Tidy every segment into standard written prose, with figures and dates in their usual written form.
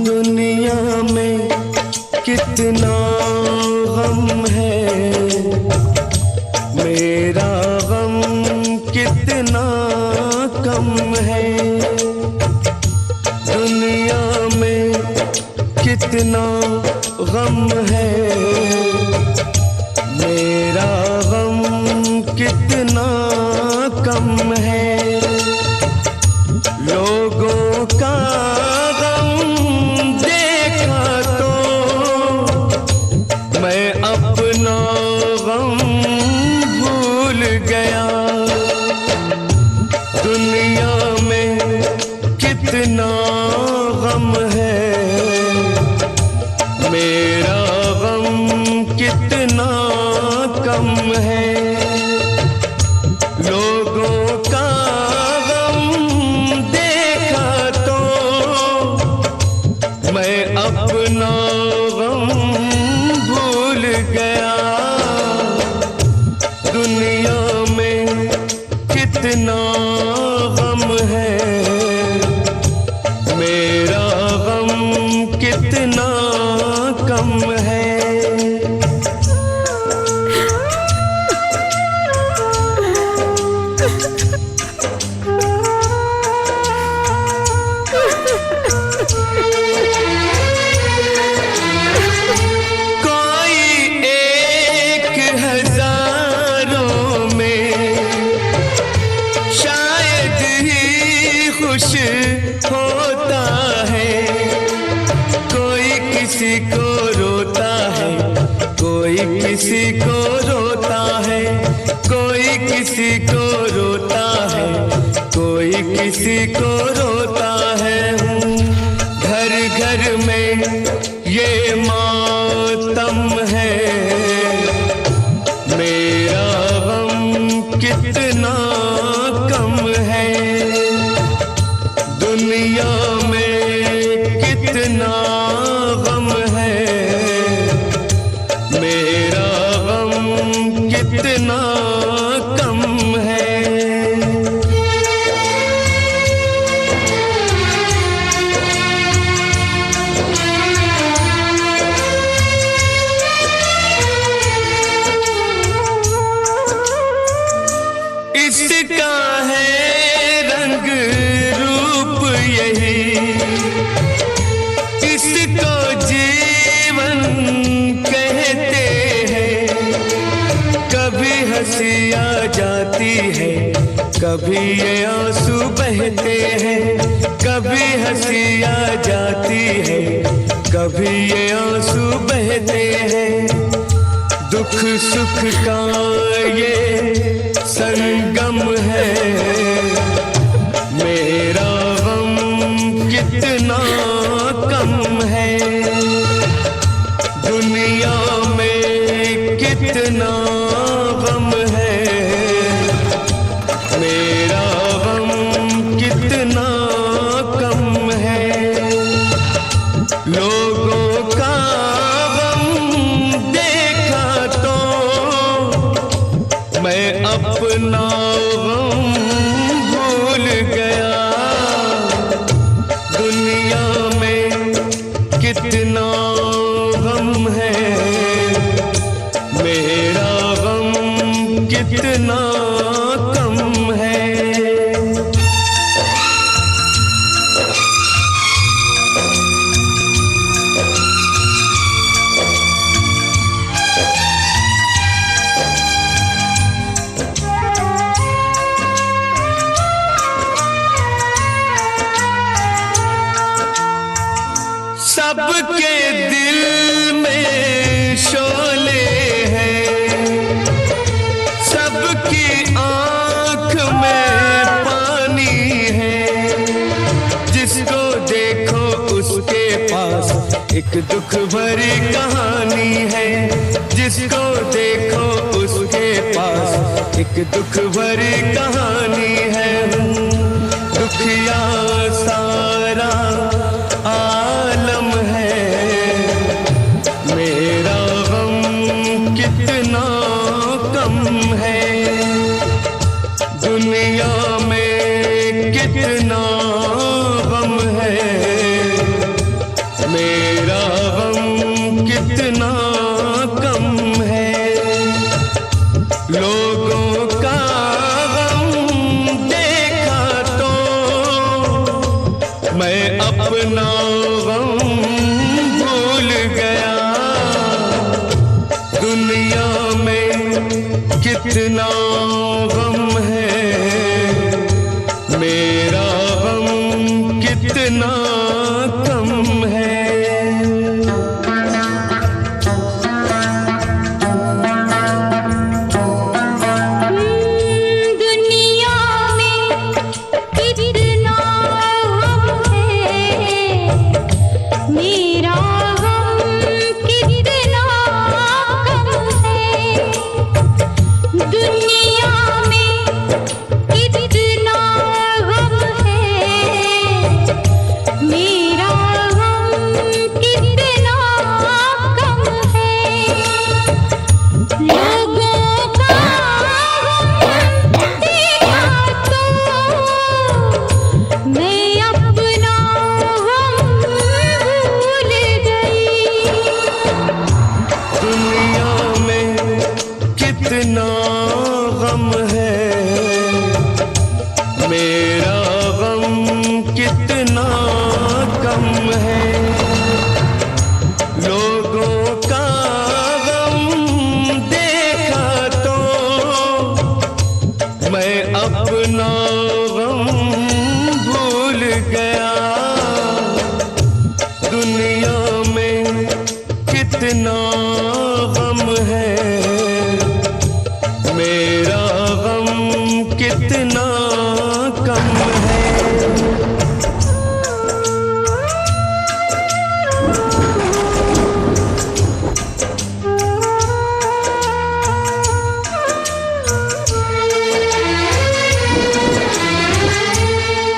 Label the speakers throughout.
Speaker 1: दुनिया में कितना गम है, मेरा गम कितना कम है। दुनिया में कितना गम है, मेरा गम कितना कम है। लोगों का गम देखा तो मैं अपना गम भूल गया। दुनिया में कितना गम है, मेरा गम कितना कम है। लोगों का मैं अपना गम भूल गया। दुनिया में कितना गम है, मेरा गम कितना कम है। खुश होता है, कोई किसी को रोता है, कोई किसी को रोता है, कोई किसी को रोता है, कोई किसी को रोता है। घर घर में ये मातम है, मेरा गम कितना कम है। दुनिया में कितना गम है, मेरा गम कितना कम है। इसका है रंग रूप यही, इसको जीवन कहते हैं। कभी हंसी आ जाती है, कभी ये आंसू बहते हैं। कभी हंसी आ जाती है, कभी ये आंसू बहते हैं। दुख सुख का ये संगम है, मेरा गम कितना कम है। दुनिया में कितना गम है, मेरा गम कितना कम है। लोगों का मैं अपना गम भूल गया। दुनिया में कितना गम है, मेरा गम कितना कम है। सबके दिल में शोले हैं, सबकी आँख में पानी है। जिसको देखो उसके पास एक दुख भरी कहानी है। जिसको देखो उसके पास एक दुख भरी कहानी है। दुखिया सारा आलम है, मेरा गम कितना कम है। दुनिया में कितना गम है, मेरा गम कितना कम है। लोगों का गम देखा तो मैं अपना गम भूल गया। दुनिया में कितना गम है, मेरा गम कितना कम है। कितना गम है, मेरा गम कितना कम है। लोगों का गम देखा तो मैं अपना गम भूल गया। दुनिया में कितना गम है, मेरा गम कितना कम है।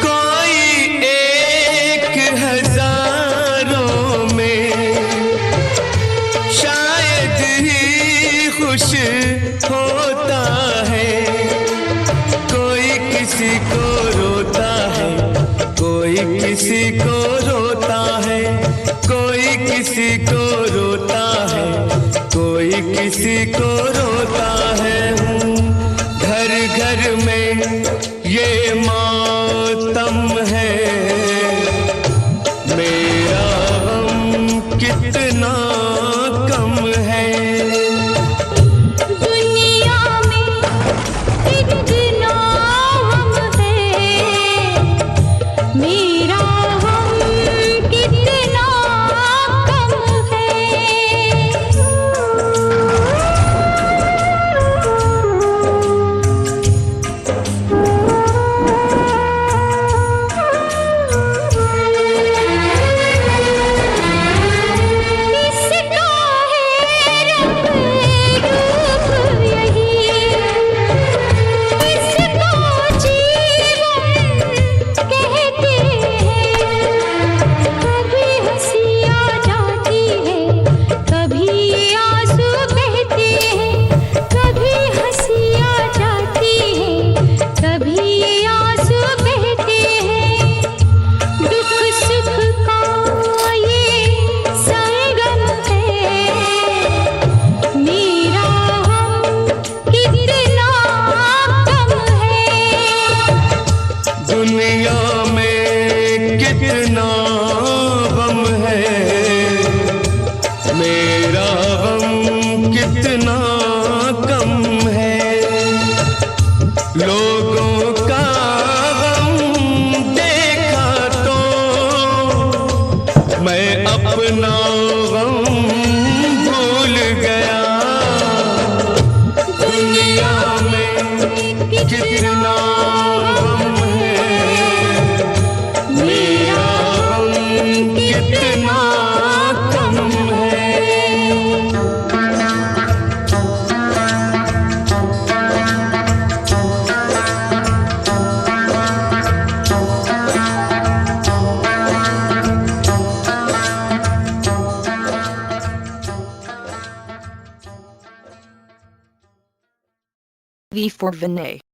Speaker 1: कोई एक हजारों में शायद ही खुश होता है। कोई किसी को रोता है, कोई किसी को रोता है, कोई किसी को रोता है, कोई किसी को रोता है। घर घर में ये मातम है, मेरा गम कितना कम है। दुनिया में कितना गम है, मेरा गम कितना कम है। लोगों का गम देखा तो मैं अपना गम भूल गया। दुनिया में कितना
Speaker 2: V for Vinay.